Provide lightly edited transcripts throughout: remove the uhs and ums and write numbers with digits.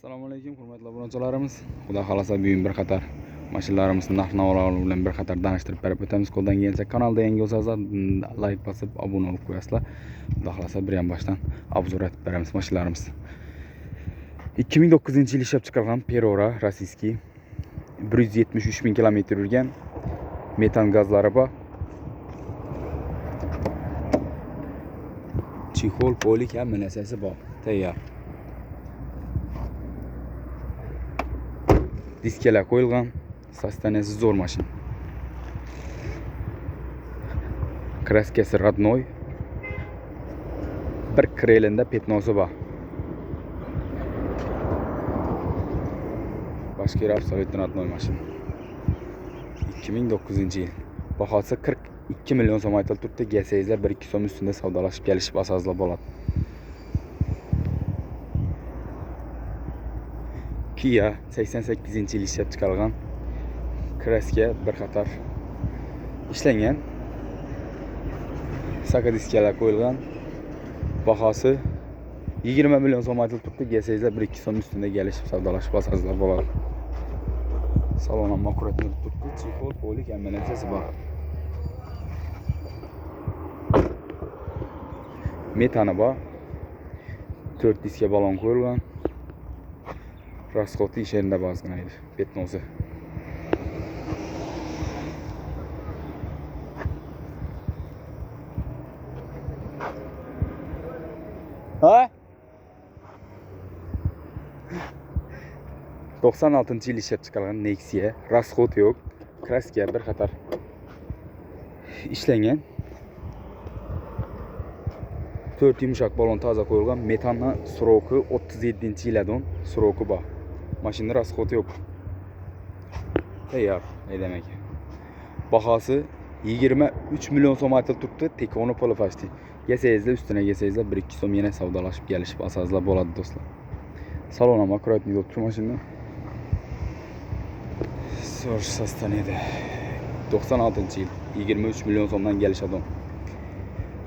Assalomu alaykum, hurmatli obunachilarimiz. Xudo xolasa bugun bir qator mashinalarimizni narx-navolar bilan bir qator tanishtirib berib o'tamiz. Qo'ldan kelsa kanalda yangi bo'lsangiz like bosib obuna bo'lib qo'yasizlar. Xudo xolasa bir ham boshdan obzor etib beramiz mashinalarimiz. 2009-yil ishlab chiqarilgan Perora rossiyskiy 173 ming kilometr yurgan metan gazlari bor. Chexol, polik hamma narsasi bor. Tayyor. Diskalar qo'yilgan, sostaniyasi zo'r mashina. Kraskasi родной. Bir krelenda petnosi bor. Boshqa absolut родной mashina. 2009-yil. Bahosi 42 million so'm aytilib turibdi. GS'lar 1-2 so'm ustida savdolashib kelishib asoslar bo'ladi. Kia 88-yil ishlab chiqarilgan. Kraska bir qator ishlangan. Saka diskalar qo'yilgan. Bahosi 20 million so'm aytilib turibdi. GS'lar 1-2 so'm ustida kelishib savdolashib asoslar bo'ladi. Salon ham akkuratli turibdi. Chexol, polik hamma narsasi bor. Metani bor. 4 diska balon qo'yilgan. Расход ish yerida bozgina edi. Petnosi. Ha? 96-yil ishlab chiqarilgan Nexia, расход yo'q. Kraska bir qator ishlangan. 4 yumshoq balon toza qo'yilgan. Metanni sroki 37-yildan sroki bor. Mashina расход yo'q. Tayyor, ne demek? Bahosi 23 million so'm aytilib turibdi. Tekoni puli pasti. GS'lar ustuna GS'lar 1-2 so'm yana savdolashib kelishib asoslar bo'ladi do'stlar. Salon ham akkuratli turibdi mashina. So'sh sostaniyada 96-yil 23 million so'mdan kelishadi.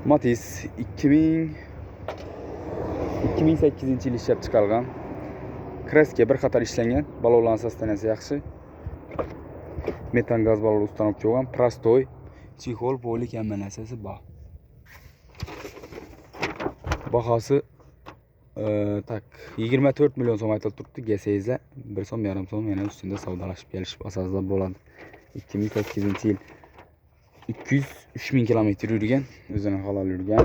Matiz 2008-yil ishlab chiqarilgan. Kraska bir qator ishlangan. Balonlar sostaniyasi yaxshi. Metan gaz balon ustanib qo'ygan. Prostoy, chexol, polik hamma narsasi bor. Bahosi 24 million so'm aytilib turibdi. GS'lar 1 so'm, yarim so'm yana ustida savdolashib kelishib asoslar bo'ladi. 2008-yil 203 ming kilometr yurgan, o'zini halol yurgan.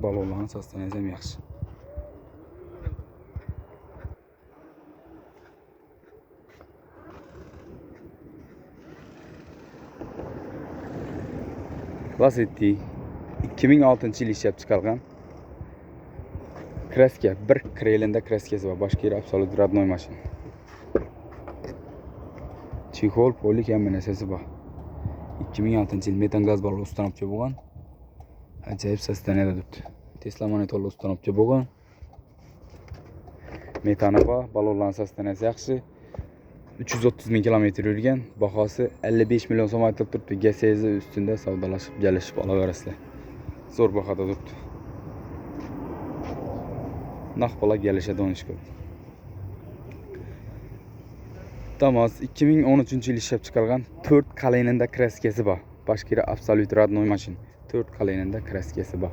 Balonlarning sostaniyasi ham yaxshi. Lasetti 2006-yil ishlab chiqarilgan. Kraska bir krelenda kraskasi bor. Boshqa yeri absolut родной mashina. Chexol, polik hamma narsasi bor. 2006-yil metan gaz balon ustanib bo'lgan. Ajoyib sostaniyada turibdi. Tesla monitorli ustanib bo'lgan. Metani bor, balonlar sostaniyasi yaxshi. 330 ming kilometr yurgan. Bahosi 55 million so'm aytilib turibdi. GS'lar ustida savdolashib kelishib olaverasizlar. Zo'r bahoda turibdi. Naq bola kelishadi o'n ishga. Damas 2013-yil ishlab chiqarilgan 4 qalinenda kraskasi bor. Boshqa yeri absolut родной mashina. 4 qalinenda kraskasi bor.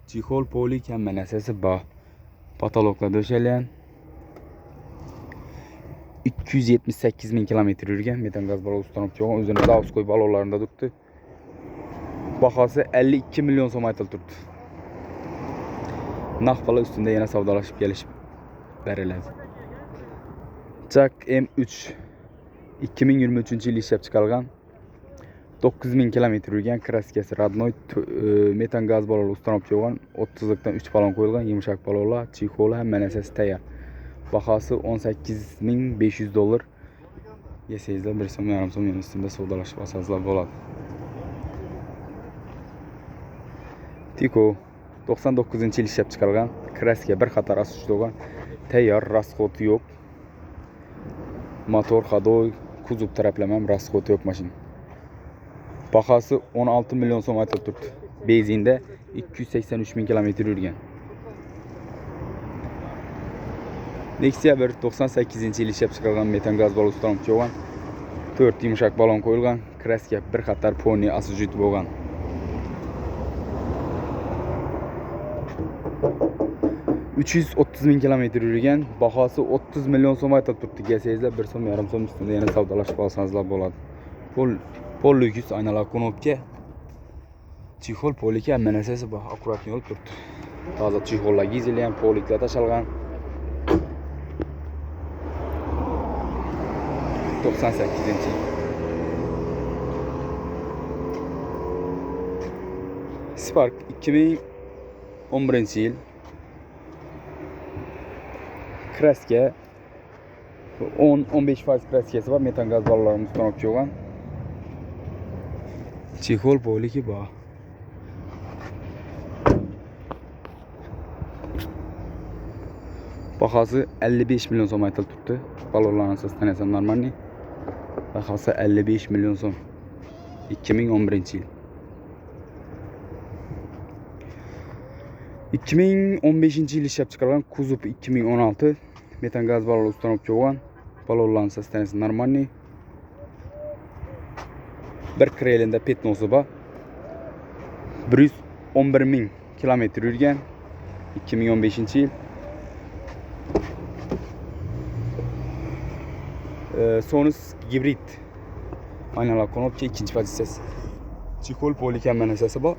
Chexol, polik hamma narsasi bor. Patologlar döşələn. 278 ming kilometr yurgan. Metan gaz balon ustanib qo'ygan. O'zini Zavskoy balonlarında turibdi. Bahosi 52 million so'm aytilib turibdi. Naq bola ustunda yana savdolashib kelishib beriladi. Jak M3 2023-yil ishlab chiqarilgan. 9000 kilometr yurgan. Kraskasi родной, metan gaz balon ustanib qo'ygan. 30 dan 3 balon qo'yilgan. Yumshoq balonlar, chexol hamma narsasi tayyor. Bahosi $18.500. GS'lar 1 so'm, yarim so'm ustida savdolashib asoslar bo'ladi. Tiko 99-yil ishlab chiqarilgan. Kraska bir qator asoslangan. Tayyor, расход yo'q. Motor xodoy, kuzov taraplama ham расход yo'q mashina. Bahosi 16 million so'm aytilib turibdi. Benzinda 283 ming kilometr yurgan. Nexia 1 98-yil ishlab chiqarilgan metan gaz balon ustanmoqchi bo'lgan. 4 yumshoq balon qo'yilgan. Kraska bir qator poni asujit bo'lgan. 330 ming kilometr yurgan, bahosi 30 million so'm aytib turibdi. Gelsangizlar 1,5 so'm ustida yana savdolashib olsangizlar bo'ladi. Pol-lyuks aynalar knopka. Chexol polika hamma narsasi bor, akkuratni olib turibdi. Toza chexollar gizilgan, poliklar tashalgan. 98-yil. Spark 2011-yil. Kraska 10-15% kraskasi var. Metan gaz balonlarimiz ustanmoqchi bo'lgan. Chexol poliki bor. Bahası 55 milyon so'm aytilib turibdi. Balonlarning sostanasi normalniy. Bahası 55 milyon so'm. 2011-yil. 2015-yil ishlab chiqarilgan kuzov 2016 metan gaz balon ustanmoqchi bo'lgan. Balonlarning sostanasi normalniy. Bir krelinde petnosi bor. 111 ming kilometr yurgan. 2015-yil. Sonus hibrid. Aynalar knopka ikinci pozitsiyasi. Chexol polika manasasi bor.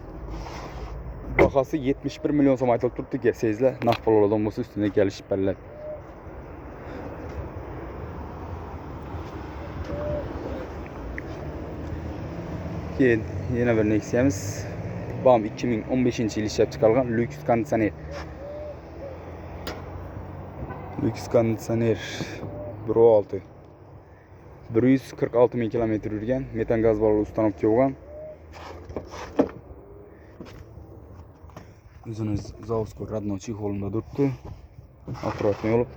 Bahası 71 milyon so'm aytilib turibdi. Gelsangizlar, naq pullardan bo'lsa ustida kelishib beriladi. Keyin yana bir Nexia'miz. BAM 2015-yil ishlab chiqarilgan lyuks konditsioner. Lyuks konditsioner 1.6. 146 ming kilometr yurgan, metan gaz balon ustanmoqchi bo'lgan. O'zini zavodskiy radnoy chexolida turibdi. Akkuratni olib.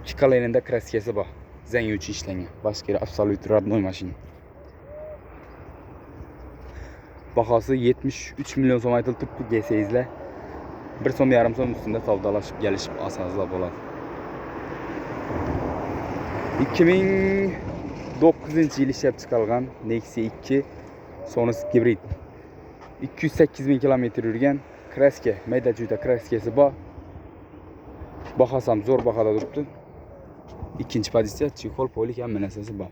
2 kolenida kraskasi bor. Zanguvchi ishlangan. Boshqa absolut radnoy mashina. Bahası 73 milyon so'm aytilib turibdi. Gelsangizlar 1,5 so'm ustida savdolashib kelishib olsangizlar bo'ladi. 2009-yil ishlab chiqarilgan Nexia 2 Sonus hibrid. 208 ming kilometr yurgan, kraska, mayda-chuyda kraskasi bor. Bahasi ham zo'r bahada turibdi. Ikkinchi pozitsiya, chexol polik hamma narsasi bor.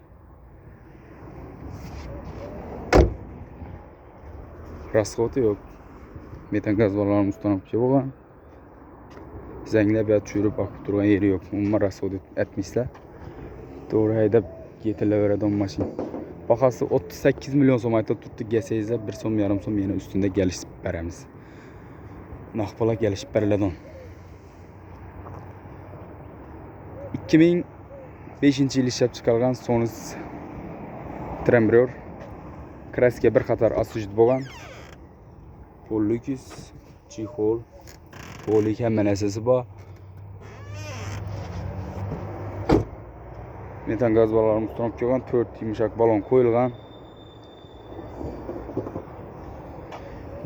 Rasxoti yo'q. Metan gaz balonlarimiz ustanmoqchi bo'lgan. Zanglab yoki tushirib boqib turgan yeri yo'q. Umuman rasxot etmaysizlar. To'g'ri haydab ketilaveradi mashina. Bahası 38 milyon so'm aytilib turibdi. Gelsangizlar 1,5 so'm yana ustida kelishib beramiz. Naq pulga kelishib beriladi. 2005-yil ishlab chiqarilgan Sonus Tremblor. Kraska bir qator asujit bo'lgan. Pol-lyuks, chexol, polik hamma narsasi bor. Metan gaz balonlarimiz ustanmoqchi bo'lgan, 4 yumshoq balon qo'yilgan.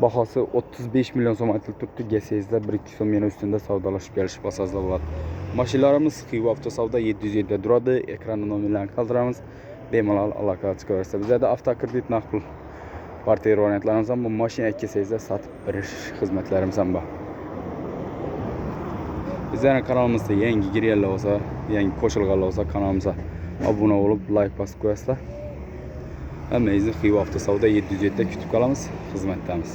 Bahası 35 milyon so'm aytilib turibdi. Gelsangizlar 1-2 so'm yana ustida savdolashib kelishib olsangizlar bo'ladi. Mashinalarimiz Xiva avtosavdo 707 da turadi. Ekranda nomerlarni qoldiramiz. Bemalol aloqa chiqaversa. Bizda avtokredit naqd partiya variantlarimiz ham bu mashina kelsangiz sotib berish xizmatlarimiz ham bor. Bizning kanalimizda yangi girganlar bo'lsa, yangi qo'shilganlar bo'lsa kanalimizga obuna bo'lib, like bosib qo'yasizlar. Hammangizni Xiva avtosavdo 707 da kutib qolamiz. Xizmatdamiz.